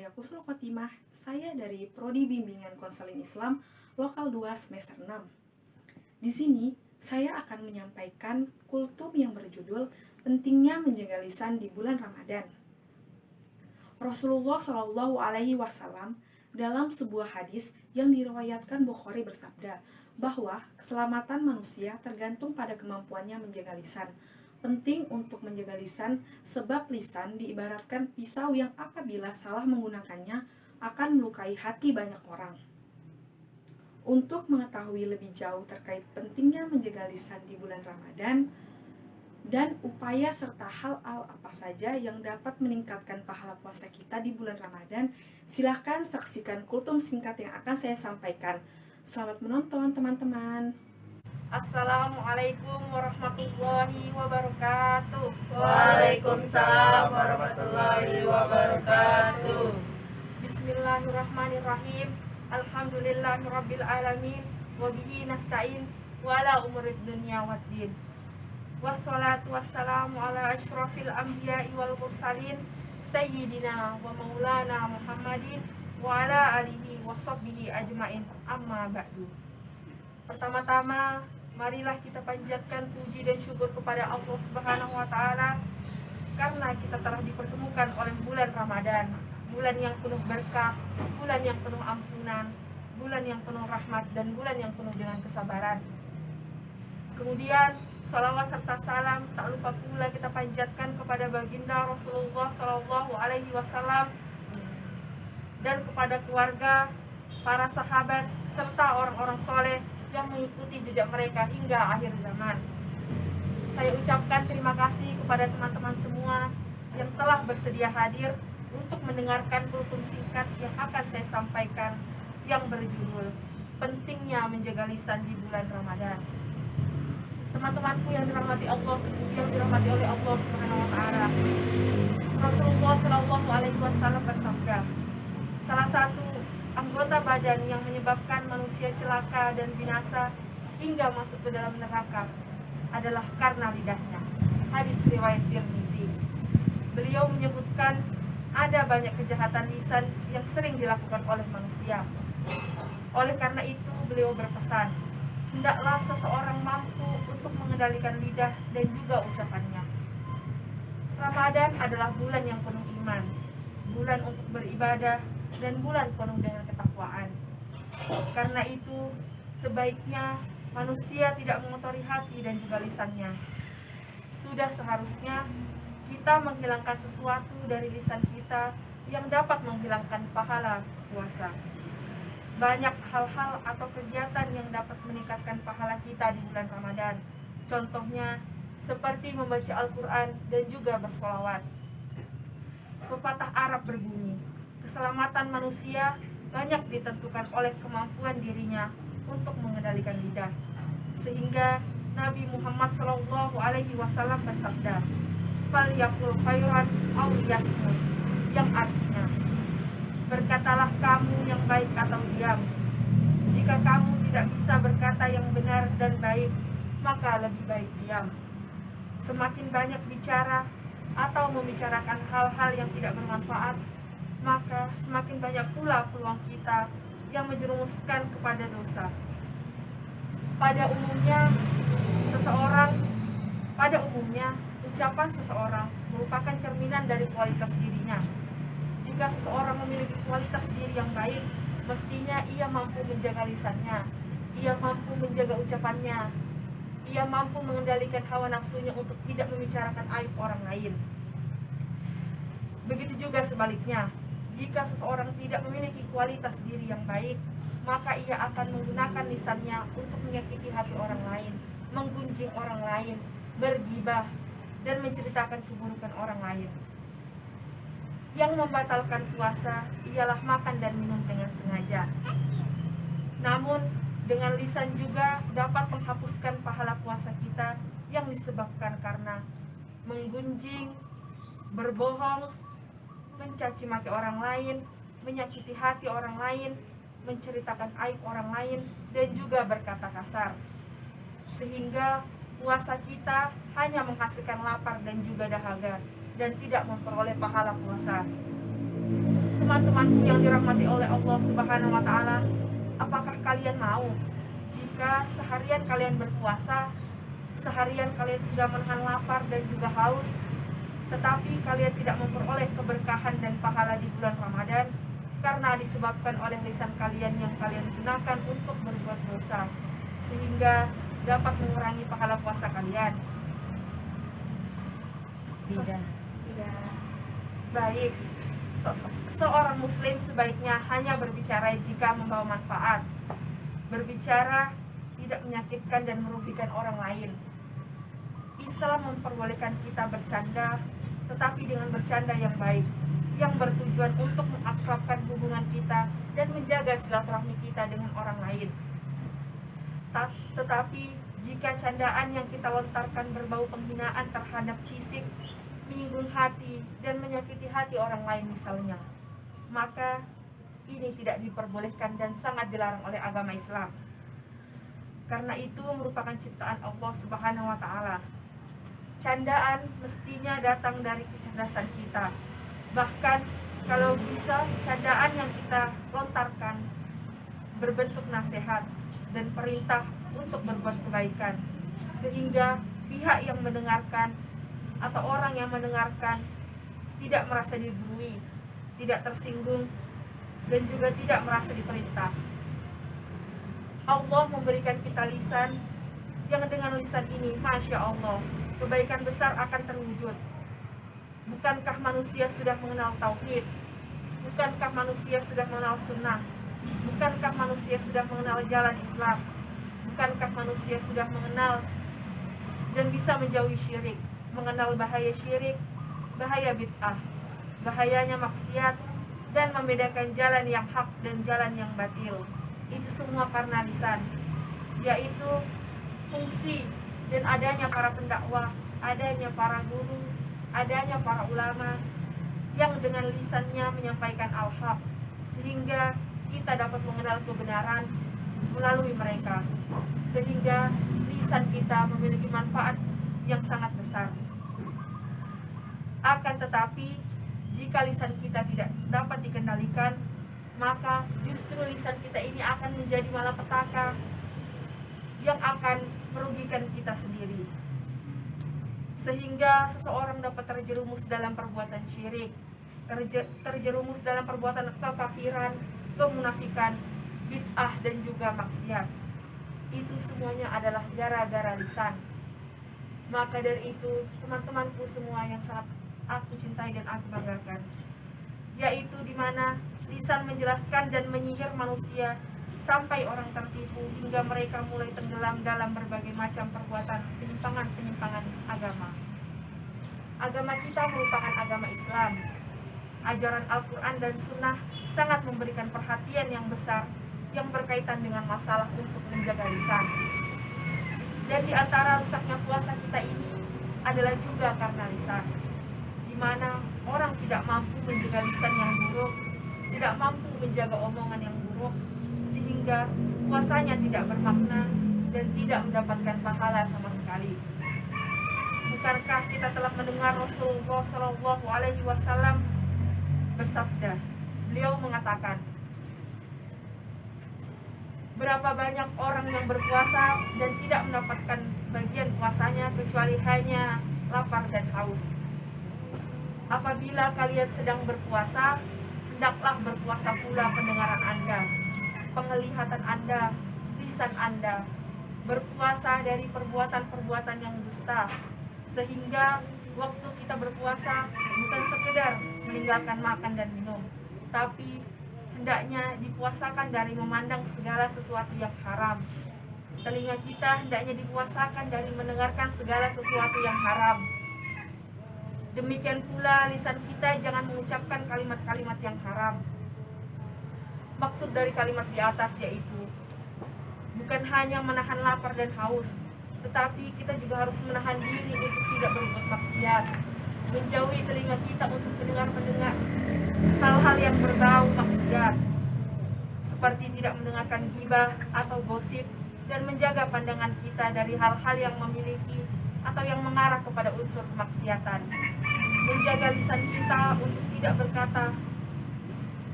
saya Kusnul Khotimah, saya dari Prodi Bimbingan Konseling Islam Lokal 2 semester 6. Di sini, saya akan menyampaikan kultum yang berjudul Pentingnya Menjaga Lisan di Bulan Ramadan. Rasulullah Shallallahu Alaihi Wasallam dalam sebuah hadis yang diriwayatkan Bukhari bersabda bahwa keselamatan manusia tergantung pada kemampuannya menjaga lisan. Penting untuk menjaga lisan sebab lisan diibaratkan pisau yang apabila salah menggunakannya akan melukai hati banyak orang. Untuk mengetahui lebih jauh terkait pentingnya menjaga lisan di bulan Ramadan dan upaya serta hal-hal apa saja yang dapat meningkatkan pahala puasa kita di bulan Ramadan, silahkan saksikan kultum singkat yang akan saya sampaikan. Selamat menonton teman-teman. Assalamualaikum warahmatullahi wabarakatuh. Waalaikumsalam warahmatullahi wabarakatuh. Bismillahirrahmanirrahim. Alhamdulillahirabbil alamin wa bihi nasta'in wa ala umurid dunya waddin. Wassalatu wassalamu ala asyrafil anbiya'i wal mursalin sayyidina wa maulana Muhammadin wa ala alihi wa sahbihi ajmain. Amma ba'du. Pertama-tama, marilah kita panjatkan puji dan syukur kepada Allah Subhanahu wa taala karena kita telah dipertemukan oleh bulan Ramadan, bulan yang penuh berkah, bulan yang penuh ampunan, bulan yang penuh rahmat, dan bulan yang penuh dengan kesabaran. Kemudian salawat serta salam tak lupa pula kita panjatkan kepada baginda Rasulullah Shallallahu Alaihi Wasallam dan kepada keluarga, para sahabat, serta orang-orang soleh yang mengikuti jejak mereka hingga akhir zaman. Saya ucapkan terima kasih kepada teman-teman semua yang telah bersedia hadir untuk mendengarkan kultum singkat yang akan saya sampaikan yang berjudul Pentingnya Menjaga Lisan di Bulan Ramadan. Teman-temanku yang dirahmati Allah, yang dirahmati oleh Allah Subhanahu wa taala. Rasulullah Shallallahu Alaihi Wasallam bersabda, salah satu anggota badan yang menyebabkan manusia celaka dan binasa hingga masuk ke dalam neraka adalah karena lidahnya. Hadis riwayat Tirmidzi. Beliau menyebutkan ada banyak kejahatan lisan yang sering dilakukan oleh manusia. Oleh karena itu beliau berpesan, hendaklah seseorang mampu untuk mengendalikan lidah dan juga ucapannya. Ramadan adalah bulan yang penuh iman, bulan untuk beribadah, dan bulan penuh dengan ketakwaan. Karena itu, sebaiknya manusia tidak mengotori hati dan juga lisannya. Sudah seharusnya kita menghilangkan sesuatu dari lisan kita yang dapat menghilangkan pahala puasa. Banyak hal-hal atau kegiatan yang dapat meningkatkan pahala kita di bulan Ramadan. Contohnya, seperti membaca Al-Quran dan juga bersolawat. Pepatah Arab berbunyi, keselamatan manusia banyak ditentukan oleh kemampuan dirinya untuk mengendalikan lidah. Sehingga Nabi Muhammad Shallallahu Alaihi Wasallam bersabda, "Falyaqul khairan aw liyasmut," yang artinya, berkatalah kamu yang baik atau diam. Jika kamu tidak bisa berkata yang benar dan baik, maka lebih baik diam. Semakin banyak bicara atau membicarakan hal-hal yang tidak bermanfaat, maka semakin banyak pula peluang kita yang menjerumuskan kepada dosa. Pada umumnya, ucapan seseorang merupakan cerminan dari kualitas dirinya. Jika seseorang memiliki kualitas diri yang baik, mestinya ia mampu menjaga lisannya, ia mampu menjaga ucapannya, ia mampu mengendalikan hawa nafsunya untuk tidak membicarakan aib orang lain. Begitu juga sebaliknya, jika seseorang tidak memiliki kualitas diri yang baik, maka ia akan menggunakan lisannya untuk menyakiti hati orang lain, menggunjing orang lain, bergibah, dan menceritakan keburukan orang lain. Yang membatalkan puasa ialah makan dan minum dengan sengaja. Namun, dengan lisan juga dapat menghapuskan pahala puasa kita yang disebabkan karena menggunjing, berbohong, mencaci maki orang lain, menyakiti hati orang lain, menceritakan aib orang lain, dan juga berkata kasar. Sehingga puasa kita hanya menghasilkan lapar dan juga dahaga, dan tidak memperoleh pahala puasa. Teman-temanku yang dirahmati oleh Allah Subhanahu wa taala, apakah kalian mau jika seharian kalian berpuasa, seharian kalian sudah menahan lapar dan juga haus, tetapi kalian tidak memperoleh keberkahan dan pahala di bulan Ramadan karena disebabkan oleh lisan kalian yang kalian gunakan untuk berbuat dosa, sehingga dapat mengurangi pahala puasa kalian? Tidak. Baik, seorang muslim sebaiknya hanya berbicara jika membawa manfaat. Berbicara tidak menyakitkan dan merugikan orang lain. Islam memperbolehkan kita bercanda, tetapi dengan bercanda yang baik, yang bertujuan untuk mengakrabkan hubungan kita dan menjaga silaturahmi kita dengan orang lain. Tetapi jika candaan yang kita lontarkan berbau penghinaan terhadap fisik, menyinggung hati, dan menyakiti hati orang lain misalnya, maka ini tidak diperbolehkan dan sangat dilarang oleh agama Islam. Karena itu merupakan ciptaan Allah Subhanahu wa taala. Candaan mestinya datang dari kecerdasan kita. Bahkan kalau bisa candaan yang kita lontarkan berbentuk nasihat dan perintah untuk berbuat kebaikan, sehingga pihak yang mendengarkan atau orang yang mendengarkan tidak merasa digurui, tidak tersinggung, dan juga tidak merasa diperintah. Allah memberikan kita lisan yang dengan lisan ini, Masya Allah, kebaikan besar akan terwujud. Bukankah manusia sudah mengenal tauhid? Bukankah manusia sudah mengenal sunnah? Bukankah manusia sudah mengenal jalan Islam? Bukankah manusia sudah mengenal dan bisa menjauhi syirik, mengenal bahaya syirik, bahaya bid'ah, bahayanya maksiat, dan membedakan jalan yang hak dan jalan yang batil? Itu semua karena lisan, yaitu fungsi dan adanya para pendakwah, adanya para guru, adanya para ulama yang dengan lisannya menyampaikan al-haq, sehingga kita dapat mengenal kebenaran melalui mereka, sehingga lisan kita memiliki manfaat yang sangat besar. Akan tetapi jika lisan kita tidak dapat dikendalikan, maka justru lisan kita ini akan menjadi malapetaka yang akan merugikan kita sendiri, sehingga seseorang dapat terjerumus dalam perbuatan syirik, terjerumus dalam perbuatan kekafiran, kemunafikan, bid'ah, dan juga maksiat. Itu semuanya adalah gara-gara lisan. Maka dari itu, teman-temanku semua yang sangat aku cintai dan aku banggakan, yaitu di mana lisan menjelaskan dan menyihir manusia sampai orang tertipu hingga mereka mulai tenggelam dalam berbagai macam perbuatan penyimpangan agama. Agama kita merupakan agama Islam. Ajaran Al-Quran dan Sunnah sangat memberikan perhatian yang besar yang berkaitan dengan masalah untuk menjaga lisan. Dan di antara rusaknya puasa kita ini adalah juga karena lisan, di mana orang tidak mampu menjaga lisan yang buruk, tidak mampu menjaga omongan yang buruk, sehingga puasanya tidak bermakna dan tidak mendapatkan pahala sama sekali. Bukankah kita telah mendengar Rasulullah SAW bersabda? Beliau mengatakan, berapa banyak orang yang berpuasa dan tidak mendapatkan bagian puasanya kecuali hanya lapar dan haus. Apabila kalian sedang berpuasa, hendaklah berpuasa pula pendengaran Anda, penglihatan Anda, lisan Anda. Berpuasa dari perbuatan-perbuatan yang dusta, sehingga waktu kita berpuasa bukan sekedar meninggalkan makan dan minum, tapi hendaknya dipuasakan dari memandang segala sesuatu yang haram. Telinga kita hendaknya dipuasakan dari mendengarkan segala sesuatu yang haram. Demikian pula lisan kita jangan mengucapkan kalimat-kalimat yang haram. Maksud dari kalimat di atas yaitu bukan hanya menahan lapar dan haus, tetapi kita juga harus menahan diri untuk tidak berbuat maksiat, menjauhi telinga kita untuk mendengar hal-hal yang berbau maksiat, seperti tidak mendengarkan ghibah atau gosip, dan menjaga pandangan kita dari hal-hal yang memiliki atau yang mengarah kepada unsur kemaksiatan. Menjaga lisan kita untuk tidak berkata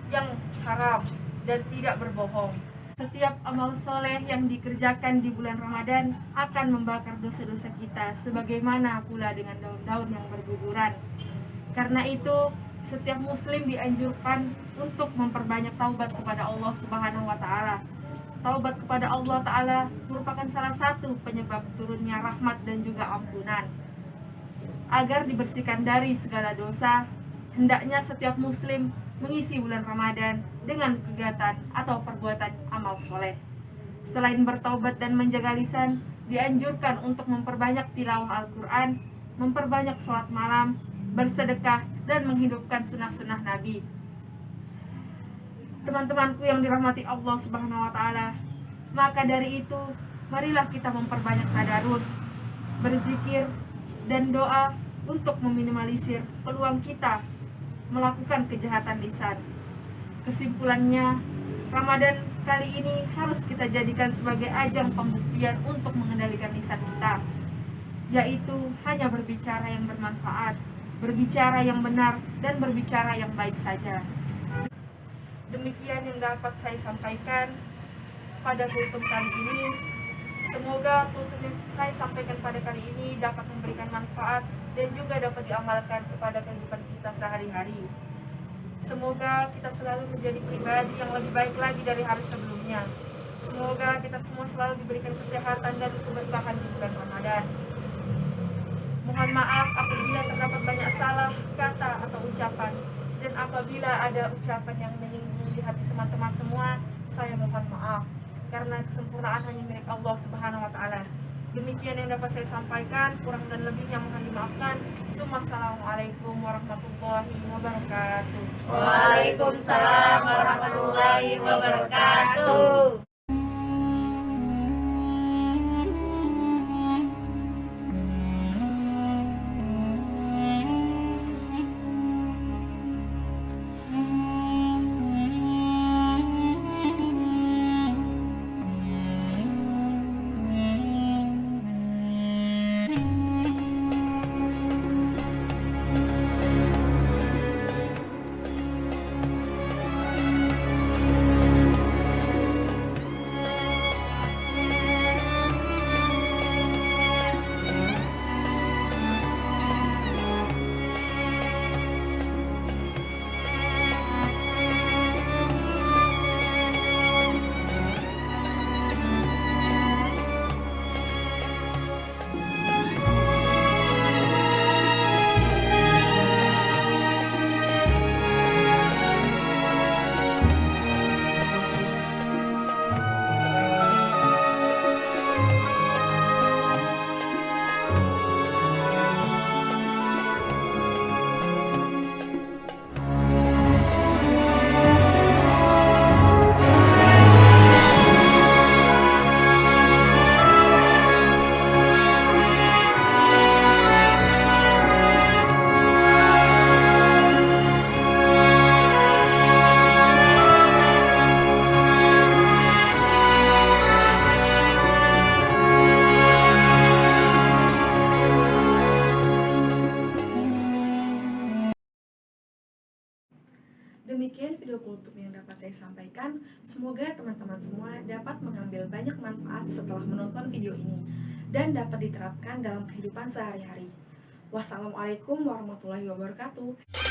yang haram dan tidak berbohong. Setiap amal soleh yang dikerjakan di bulan Ramadan akan membakar dosa-dosa kita, sebagaimana pula dengan daun-daun yang berguguran. Karena itu, setiap muslim dianjurkan untuk memperbanyak taubat kepada Allah Subhanahu wa taala. Taubat kepada Allah taala merupakan salah satu penyebab turunnya rahmat dan juga ampunan. Agar dibersihkan dari segala dosa, hendaknya setiap muslim mengisi bulan Ramadan dengan kegiatan atau perbuatan amal soleh. Selain bertaubat dan menjaga lisan, dianjurkan untuk memperbanyak tilawah Al-Quran, memperbanyak sholat malam, bersedekah, dan menghidupkan sunnah-sunnah Nabi. Teman-temanku yang dirahmati Allah Subhanahu wa taala, maka dari itu marilah kita memperbanyak tadarus, berzikir, dan doa untuk meminimalisir peluang kita melakukan kejahatan lisan. Kesimpulannya, Ramadan kali ini harus kita jadikan sebagai ajang pembuktian untuk mengendalikan lisan kita, yaitu hanya berbicara yang bermanfaat, berbicara yang benar, dan berbicara yang baik saja. Demikian yang dapat saya sampaikan pada kultum kali ini. Semoga kultum yang saya sampaikan pada kali ini dapat memberikan manfaat dan juga dapat diamalkan kepada kehidupan kita sehari-hari. Semoga kita selalu menjadi pribadi yang lebih baik lagi dari hari sebelumnya. Semoga kita semua selalu diberikan kesehatan dan keberkahan di bulan Ramadan. Mohon maaf apabila terdapat banyak salah kata atau ucapan, dan apabila ada ucapan yang menyinggung di hati teman-teman semua, saya mohon maaf, karena kesempurnaan hanya milik Allah Subhanahu wa taala. Demikian yang dapat saya sampaikan, kurang dan lebihnya mohon dimaafkan. Assalamualaikum warahmatullahi wabarakatuh. Waalaikumsalam warahmatullahi wabarakatuh. Demikian video kultum yang dapat saya sampaikan. Semoga teman-teman semua dapat mengambil banyak manfaat setelah menonton video ini dan dapat diterapkan dalam kehidupan sehari-hari. Wassalamualaikum warahmatullahi wabarakatuh.